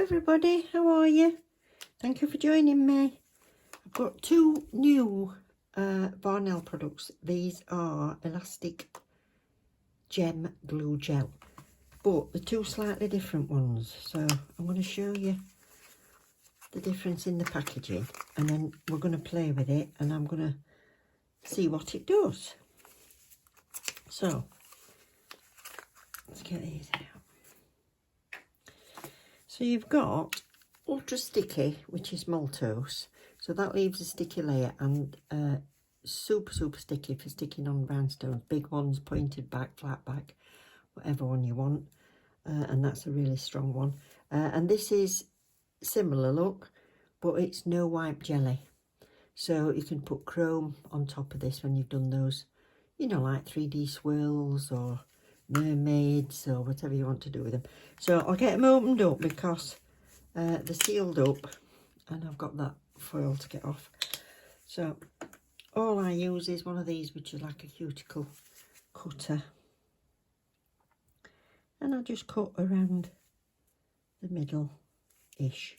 everybody, how are you? Thank you for joining me. I've got two new Varnail products. These are Elastic Gem Glue Gel, but they're two slightly different ones. So I'm going to show you the difference in the packaging, and then we're going to play with it and I'm going to see what it does. So let's get these out. So you've got ultra sticky, which is maltose, so that leaves a sticky layer, and super sticky for sticking on rhinestones, big ones, pointed back, flat back, whatever one you want, and that's a really strong one. And this is similar look, but it's no wipe jelly, so you can put chrome on top of this when you've done those, you know, like 3D swirls or mermaids or whatever you want to do with them. So I'll get them opened up because they're sealed up and I've got that foil to get off. So all I use is one of these, which is like a cuticle cutter, and I'll just cut around the middle ish.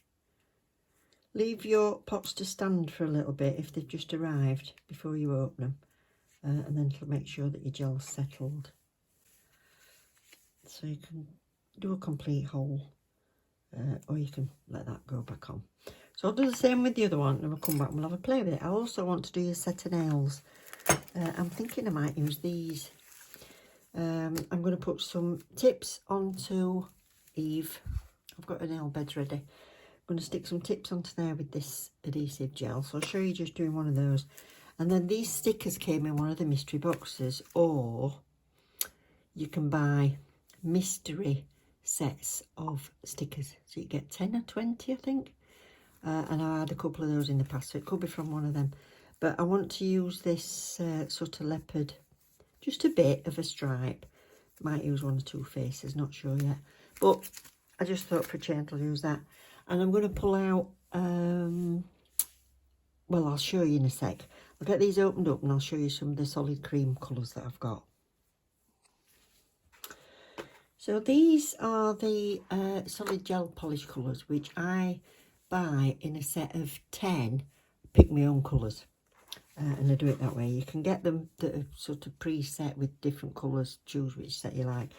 Leave your pots to stand for a little bit if they've just arrived before you open them, and then to make sure that your gel's settled. So you can do a complete hole, or you can let that go back on. So I'll do the same with the other one and we'll come back and we'll have a play with it. I also want to do a set of nails. I'm thinking I might use these. I'm going to put some tips onto Eve. I've got a nail bed ready. I'm going to stick some tips onto there with this adhesive gel. So I'll show you just doing one of those. And then these stickers came in one of the mystery boxes, or you can buy mystery sets of stickers, so you get 10 or 20 I think, and I had a couple of those in the past, so it could be from one of them. But I want to use this sort of leopard, just a bit of a stripe. Might use one or two faces, not sure yet, but I just thought for a change I'll use that. And I'm going to pull out well, I'll show you in a sec. I'll get these opened up and I'll show you some of the solid cream colours that I've got. So these are the solid gel polish colours, which I buy in a set of 10, pick my own colours, and I do it that way. You can get them that are sort of preset with different colours, choose which set you like,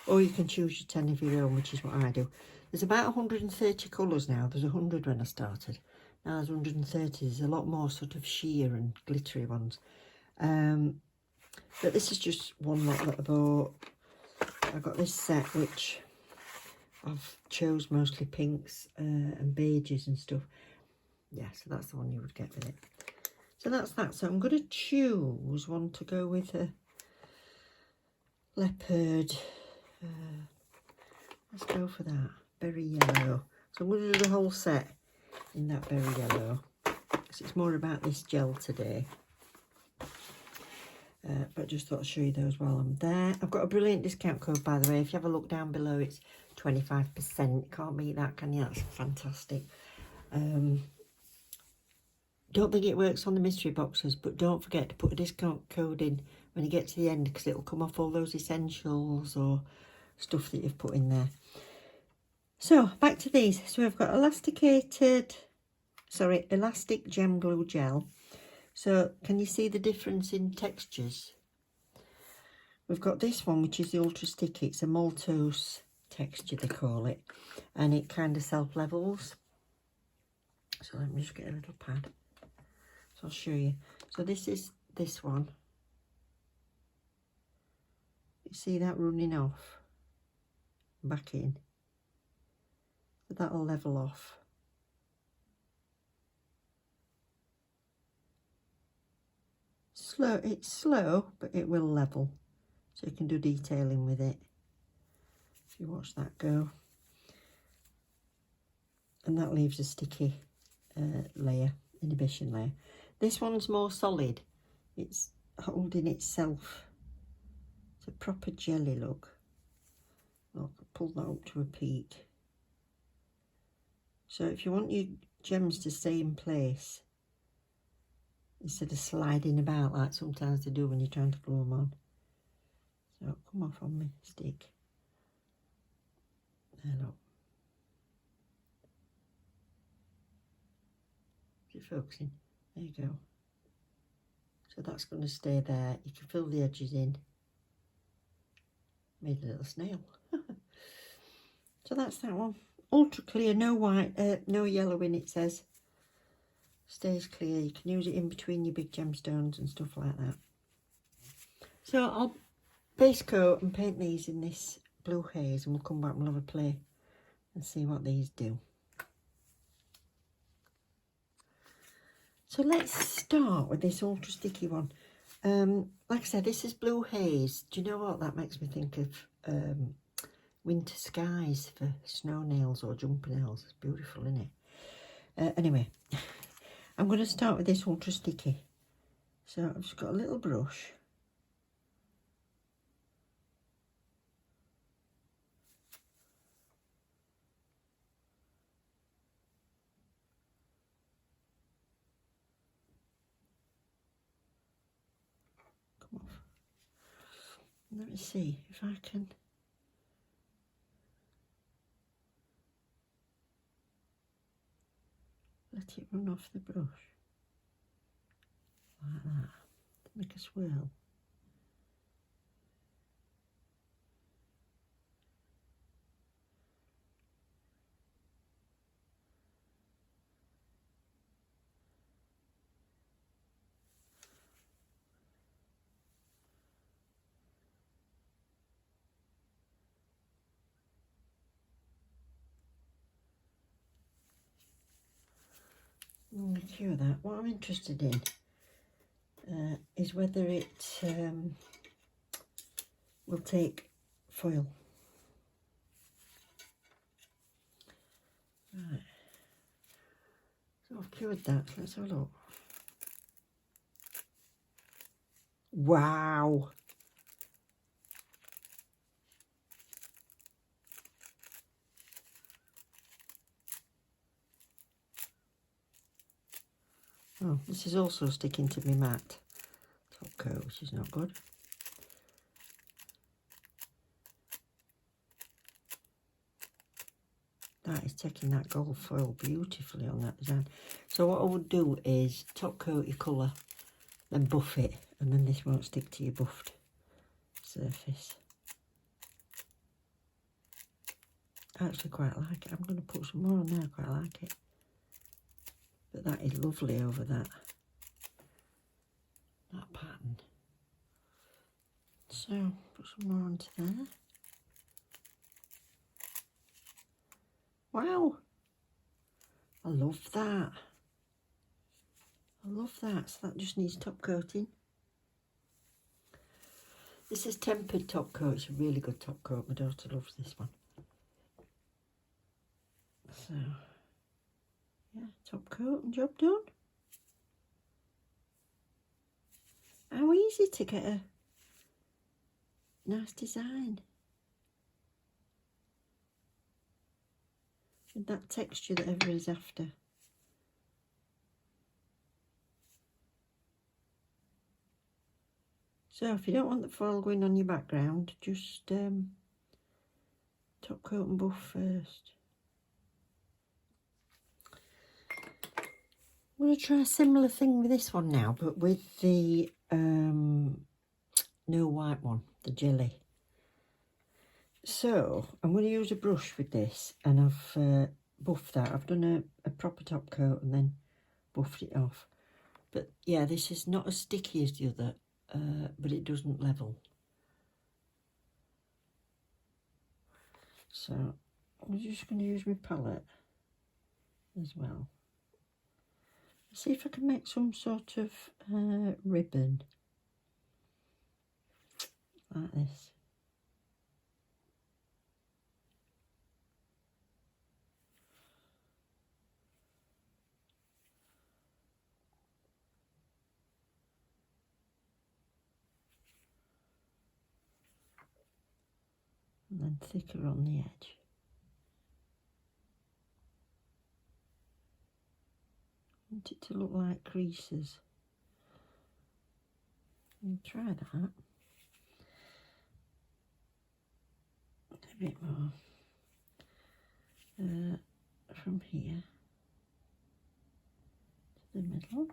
or you can choose your 10 of your own, which is what I do. There's about 130 colours now. There's 100 when I started. Now there's 130. There's a lot more sort of sheer and glittery ones. But this is just one lot that I bought. I got this set, which I've chose mostly pinks and beiges and stuff. Yeah, so that's the one you would get with it. So that's that. So I'm going to choose one to go with a leopard. Let's go for that. Berry yellow. So I'm going to do the whole set in that berry yellow, because it's more about this gel today. But I just thought I'd show you those while I'm there. I've got a brilliant discount code, by the way. If you have a look down below, it's 25%. Can't beat that, can you? That's fantastic. Don't think it works on the mystery boxes, but don't forget to put a discount code in when you get to the end, because it'll come off all those essentials or stuff that you've put in there. So back to these. So we've got Elastic Gem Glue Gel. So can you see the difference in textures? We've got this one, which is the ultra sticky. It's a maltose texture, they call it, and it kind of self levels. So let me just get a little pad, so I'll show you. So this is this one. You see that running off back in, so that'll level off. It's slow, but it will level, so you can do detailing with it if you watch that go. And that leaves a sticky layer, inhibition layer. This one's more solid. It's holding itself. It's a proper jelly look. Look, I'll pull that up to a peak. So if you want your gems to stay in place, instead of sliding about like sometimes they do when you're trying to glue them on. So come off on my stick. There, look. it focusing? There you go. So that's going to stay there. You can fill the edges in. Made a little snail. So that's that one. Ultra clear, no white, no yellow in, it says. Stays clear. You can use it in between your big gemstones and stuff like that. So I'll base coat and paint these in this blue haze, and we'll come back and we'll have a play and see what these do. So let's start with this ultra sticky one. Like I said, this is blue haze. Do you know what? That makes me think of winter skies for snow nails or jumper nails. It's beautiful, isn't it? Anyway, I'm going to start with this ultra sticky. So I've just got a little brush. Come off. Let me see if I can. Let it run off the brush. Like that. Make a swirl. Cure that. What I'm interested in is whether it will take foil. Right. So I've cured that. Let's have a look. Wow. Oh, this is also sticking to my matte top coat, which is not good. That is taking that gold foil beautifully on that design. So what I would do is top coat your colour, then buff it, and then this won't stick to your buffed surface. I actually quite like it. I'm going to put some more on there, I quite like it. But that is lovely over that pattern. So put some more onto there. Wow, I love that. I love that. So that just needs top coating. This is tempered top coat. It's a really good top coat. My daughter loves this one. So yeah, top coat and job done. How easy to get a nice design with that texture that everybody's after. So if you don't want the foil going on your background, just top coat and buff first. I'm going to try a similar thing with this one now, but with the no white one, the jelly. So I'm going to use a brush with this, and I've buffed that. I've done a proper top coat and then buffed it off. But yeah, this is not as sticky as the other, but it doesn't level. So I'm just going to use my palette as well. See if I can make some sort of ribbon like this. And then thicker on the edge. I want it to look like creases. I'll try that. A bit more from here the middle.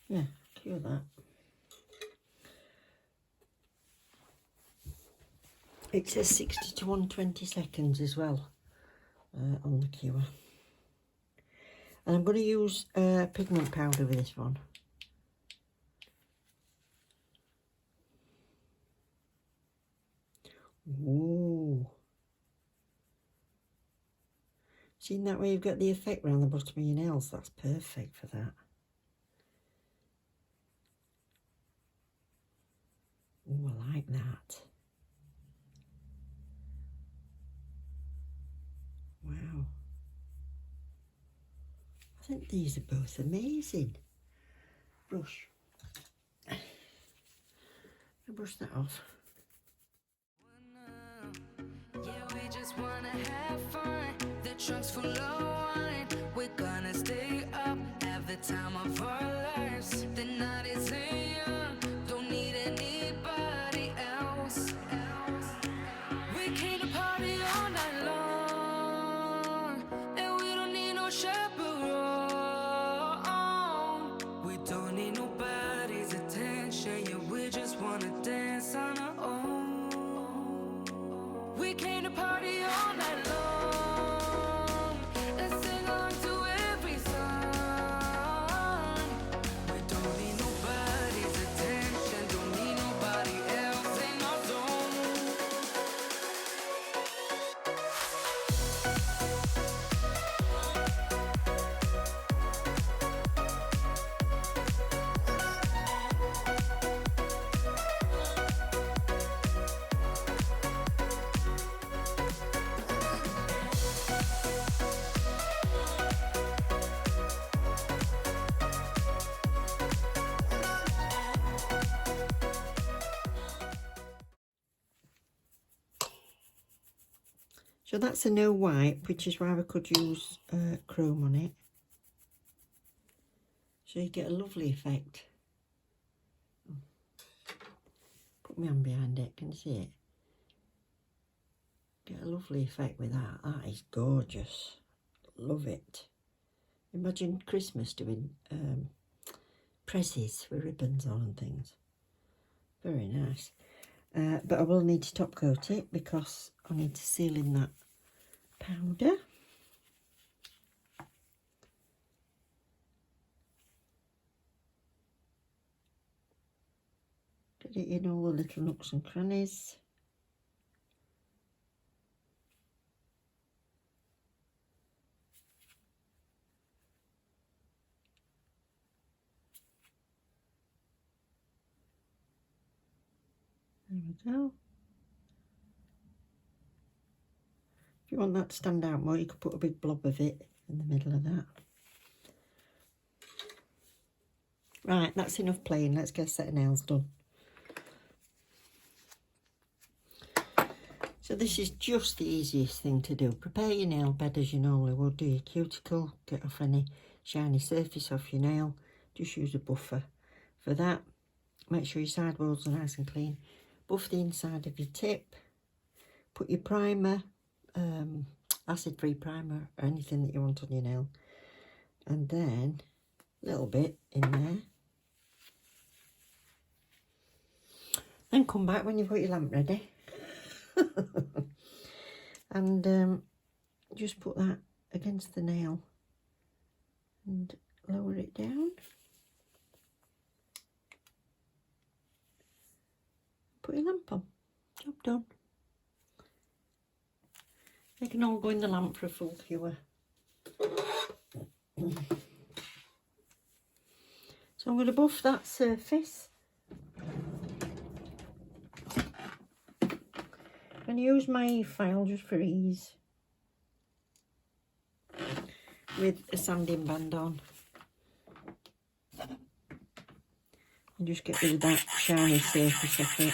Yeah, cue that. It says 60 to 120 seconds as well on the cure. And I'm going to use pigment powder with this one. Ooh. Seen that way you've got the effect around the bottom of your nails? That's perfect for that. Oh, I like that. Wow. I think these are both amazing. Brush. I'll brush that off. Yeah, we just wanna have fun. The trunk's full of wine. We're gonna stay up, have the time of our lives. The night is young, don't need anybody else. We came to party all night long, and we don't need no chaperone. We don't need nobody's attention. Yeah, we just wanna dance on our own. We came to party all night long and sing along to every song. We don't need nobody's attention, don't need nobody else in our zone. So that's a no wipe, which is why we could use chrome on it. So you get a lovely effect. Put my hand behind it, can you see it? Get a lovely effect with that. That is gorgeous. Love it. Imagine Christmas doing presses with ribbons on and things. Very nice. But I will need to top coat it because I need to seal in that powder. Get it in all the little nooks and crannies. There we go. If you want that to stand out more, you could put a big blob of it in the middle of that. Right, that's enough playing. Let's get a set of nails done. So this is just the easiest thing to do. Prepare your nail bed as you normally would. Do your cuticle, get off any shiny surface off your nail. Just use a buffer for that. Make sure your sideboards are nice and clean. Buff the inside of your tip. Put your primer, acid-free primer, or anything that you want on your nail. And then a little bit in there. Then come back when you've got your lamp ready. And just put that against the nail and lower it down. Put your lamp on. Job done. They can all go in the lamp for a full cure. So I'm going to buff that surface. I'm going to use my file just for ease, with a sanding band on, and just get rid of that shiny surface of it.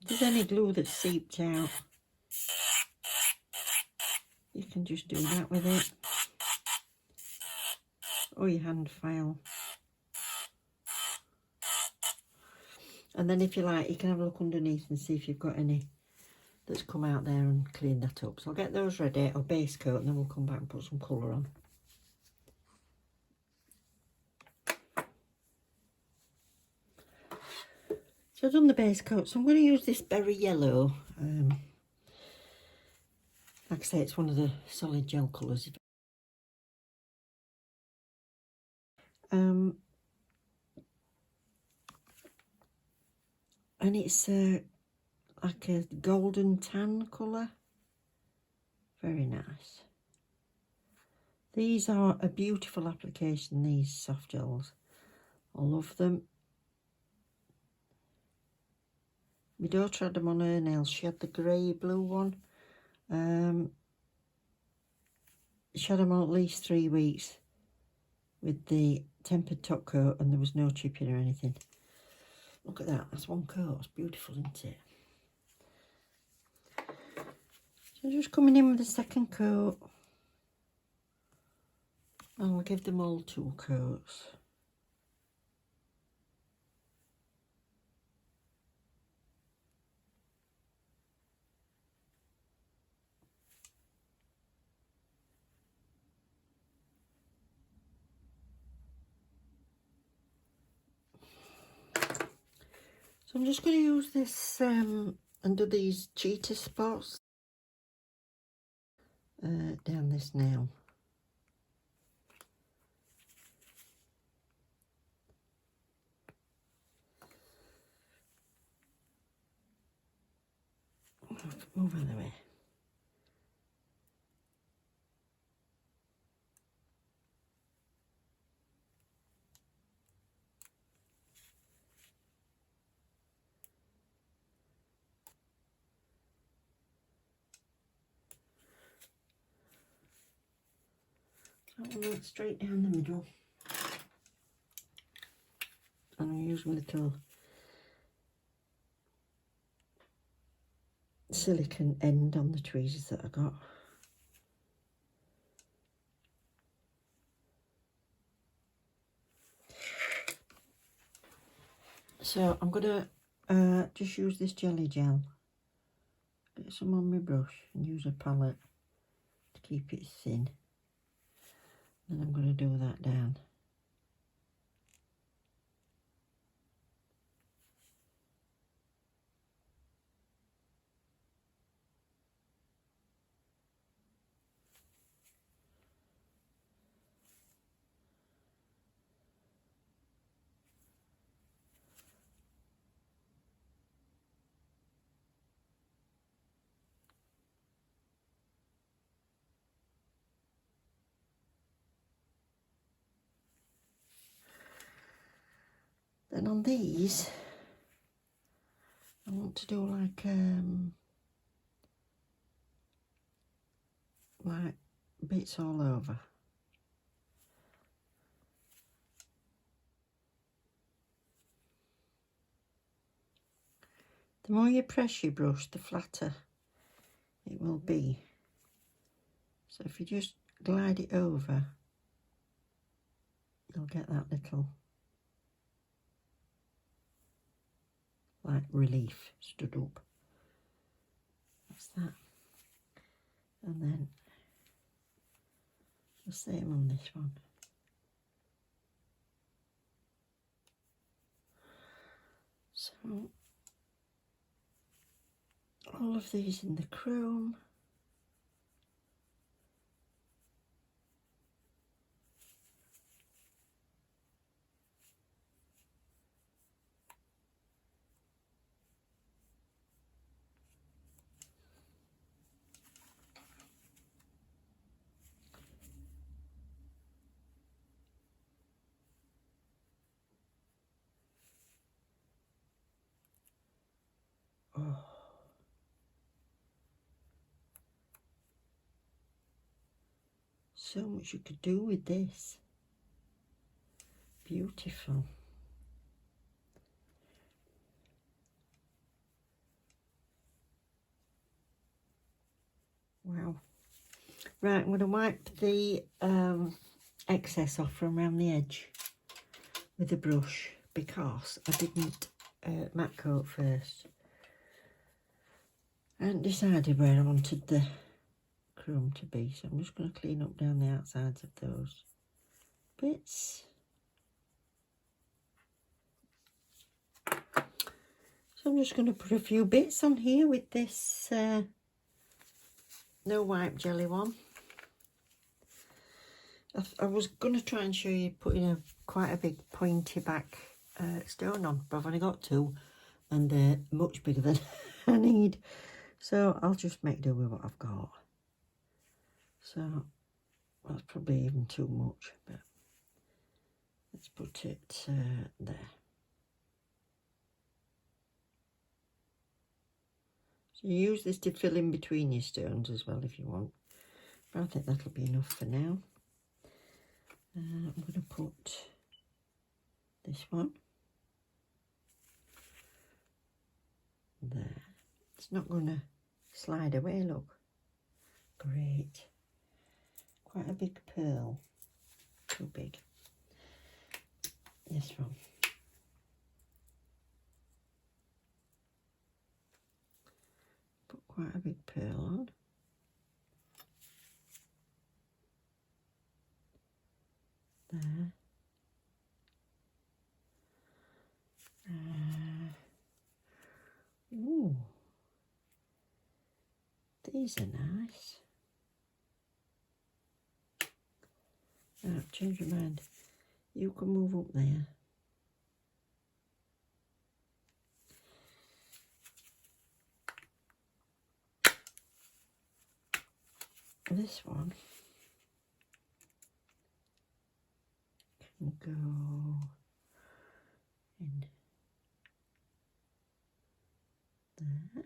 If there's any glue that's seeped out, you can just do that with it, or your hand file. And then if you like, you can have a look underneath and see if you've got any that's come out there and clean that up. So I'll get those ready, or base coat, and then we'll come back and put some colour on. So I've done the base coat, so I'm going to use this berry yellow. Like I say, it's one of the solid gel colours. And it's like a golden tan colour. Very nice. These are a beautiful application, these soft gels. I love them. My daughter had them on her nails. She had the grey blue one. She had them on at least 3 weeks with the tempered top coat, and there was no chipping or anything. Look at that, that's one coat. It's beautiful, isn't it? So just coming in with the second coat, and I'll give them all 2 coats. So I'm just going to use this under these cheetah spots down this nail. Move out of the way. That one went straight down the middle. And I'll use my little silicone end on the tweezers that I got. So I'm going to just use this jelly gel. Get some on my brush and use a palette to keep it thin. Then I'm going to do that down. Then on these, I want to do like bits all over. The more you press your brush, the flatter it will be. So if you just glide it over, you'll get that little like relief stood up. That's that. And then the same on this one. So all of these in the chrome. Oh. So much you could do with this. Beautiful. Wow. Right, I'm going to wipe the excess off from around the edge with a brush because I didn't matte coat first. I hadn't decided where I wanted the chrome to be, so I'm just going to clean up down the outsides of those bits. So I'm just going to put a few bits on here with this no wipe jelly one. I was going to try and show you putting quite a big pointy back stone on, but I've only got two and they're much bigger than I need. So I'll just make do with what I've got. So that's probably even too much, but let's put it there. So you use this to fill in between your stones as well if you want. But I think that'll be enough for now. I'm going to put this one there. It's not going to slide away, look. Great. Quite a big pearl. Too big. This one. Put quite a big pearl on. There. Ooh. These are nice. I've changed my mind. You can move up there. This one can go in there.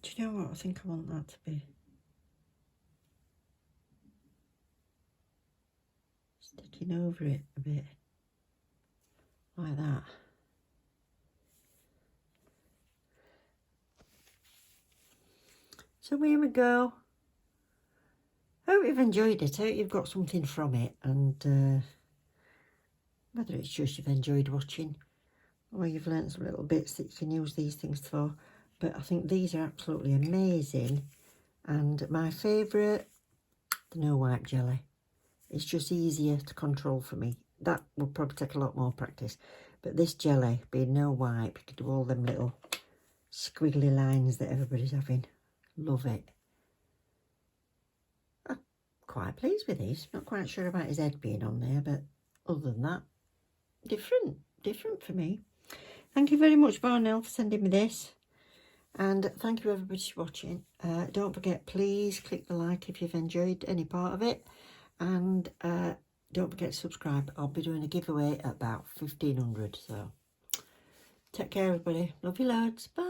Do you know what? I think I want that to be sticking over it a bit, like that. So here we go. Hope you've enjoyed it. Hope you've got something from it, and whether it's just you've enjoyed watching or you've learnt some little bits that you can use these things for. But I think these are absolutely amazing. And my favourite, the no wipe jelly. It's just easier to control for me. That will probably take a lot more practice. But this jelly, being no wipe, you can do all them little squiggly lines that everybody's having. Love it. I'm quite pleased with these. Not quite sure about his head being on there, but other than that, different for me. Thank you very much, Varnail, for sending me this. And thank you everybody for watching. Don't forget, please click the like if you've enjoyed any part of it. And don't forget to subscribe. I'll be doing a giveaway at about 1500. So take care everybody. Love you loads. Bye.